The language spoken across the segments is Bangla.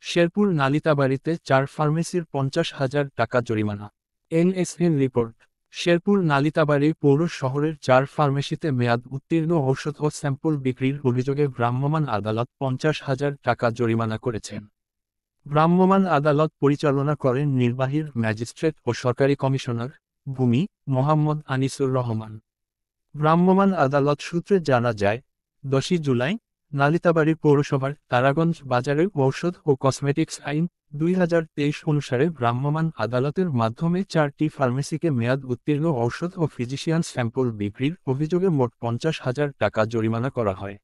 শেরপুর নালিতাবাড়ীতে 4 ফার্মেসির 50,000 টাকা জরিমানা। NSN report. শেরপুর নালিতাবাড়ী পৌর শহরের 4 ফার্মেসিতে মেয়াদ উত্তীর্ণ ঔষধ ও স্যাম্পল বিক্রির অভিযোগে ভ্রাম্যমাণ আদালত 50,000 টাকা জরিমানা করেছেন। ভ্রাম্যমাণ আদালত পরিচালনা করেন নির্বাহী ম্যাজিস্ট্রেট ও সরকারি কমিশনার ভূমি মোহাম্মদ আনিসুর রহমান। ভ্রাম্যমাণ আদালত সূত্রে জানা যায়, 10 জুলাই নালিতাবাড়ী পৌরসভার তারাগঞ্জ বাজারে ঔষধ ও কসমেটিক্স আইন 2023 অনুসারে ভ্রাম্যমাণ আদালতের মাধ্যমে 4টি ফার্মেসিকে মেয়াদ উত্তীর্ণ ঔষধ ও ফিজিশিয়ান স্যাম্পল বিক্রির অভিযোগে মোট 50,000 টাকা জরিমানা করা হয়।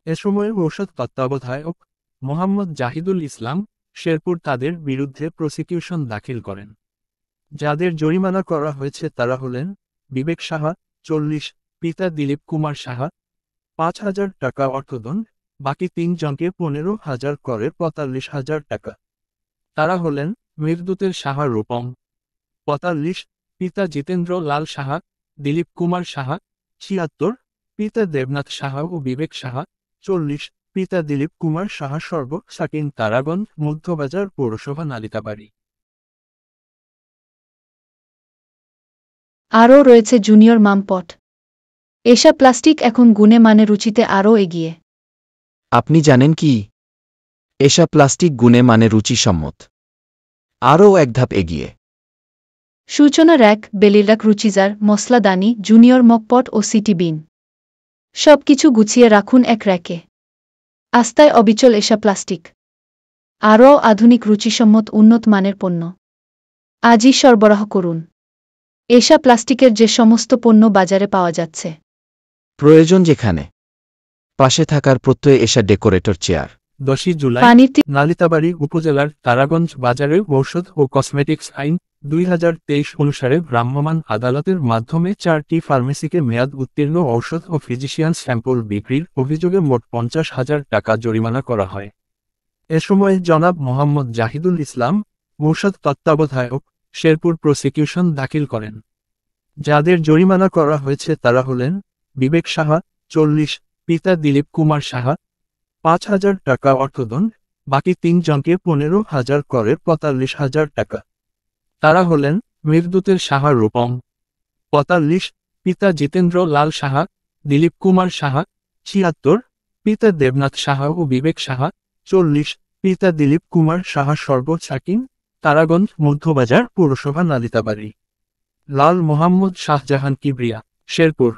এ সময় ঔষধ তত্ত্বাবধায়ক মোহাম্মদ জাহিদুল ইসলাম শেরপুর তাদের বিরুদ্ধে প্রসিকিউশন দাখিল করেন। যাদের জরিমানা করা হয়েছে তারা হলেন বিবেক সাহা 40, পিতা দিলীপ কুমার সাহা 5,000 টাকা অর্থদণ্ড, বাকি 3 জনকে 15,000 করে 45,000 টাকা। তারা হলেন মৃদুতের সাহা রূপম 45, পিতা জিতেন্দ্র লাল সাহা, দিলীপ কুমার সাহা 76, পিতা দেবনাথ সাহা ও বিবেক সাহা 40, পিতা দিলীপ কুমার সাহা সর্ব সাকিন তারাগঞ্জ মধ্যবাজার পৌরসভা নালিতাবাড়ী। আরও রয়েছে জুনিয়র মামপট। এশা প্লাস্টিক এখন গুণে মানে রুচিতে আরও এগিয়ে। আপনি জানেন কি? এশা প্লাস্টিক গুণে মানে রুচিসম্মত, আরও এক ধাপ এগিয়ে। সূচনা র্যাক, বেলিরাক, রুচিজার, মশলাদানি, জুনিয়র মকপট ও সিটি বিন সবকিছু গুছিয়ে রাখুন এক র্যাকে। আস্তায় অবিচল এশা প্লাস্টিক, আরও আধুনিক রুচিসম্মত উন্নত মানের পণ্য আজই সরবরাহ করুন। এশা প্লাস্টিকের যে সমস্ত পণ্য বাজারে পাওয়া যাচ্ছে, প্রয়োজন যেখানে, পাশে থাকার প্রত্যয়ে এশা ডেকোরেটর চেয়ার। 10 জুলাই পানির নালিতাবাড়ী উপজেলার তারাগঞ্জ বাজারে ঔষধ ও কসমেটিক্স আইন 2023 অনুসারে ভ্রাম্যমাণ আদালতের মাধ্যমে 4টি ফার্মেসিকে মেয়াদ উত্তীর্ণ ঔষধ ও ফিজিশিয়ান স্যাম্পল বিক্রির অভিযোগে মোট 50,000 টাকা জরিমানা করা হয়। এ সময় জনাব মোহাম্মদ জাহিদুল ইসলাম ঔষধ তত্ত্বাবধায়ক শেরপুর প্রসিকিউশন দাখিল করেন। যাদের জরিমানা করা হয়েছে তারা হলেন বিবেক সাহা 40, পিতা দিলীপ কুমার সাহা 5,000 টাকা অর্থদণ্ড, বাকি 3 জনকে 15,000 করে 45,000 টাকা। তারা হলেন মৃদুতের সাহা রূপম 45, পিতা জিতেন্দ্র লাল সাহা, দিলীপ কুমার সাহা 76, পিতা দেবনাথ সাহা ও বিবেক সাহা 40, পিতা দিলীপ কুমার সাহা সর্ব সাকিন তারাগঞ্জ মধ্যবাজার পৌরসভা নালিতাবাড়ী। লাল মোহাম্মদ শাহজাহান কিবরিয়া, শেরপুর।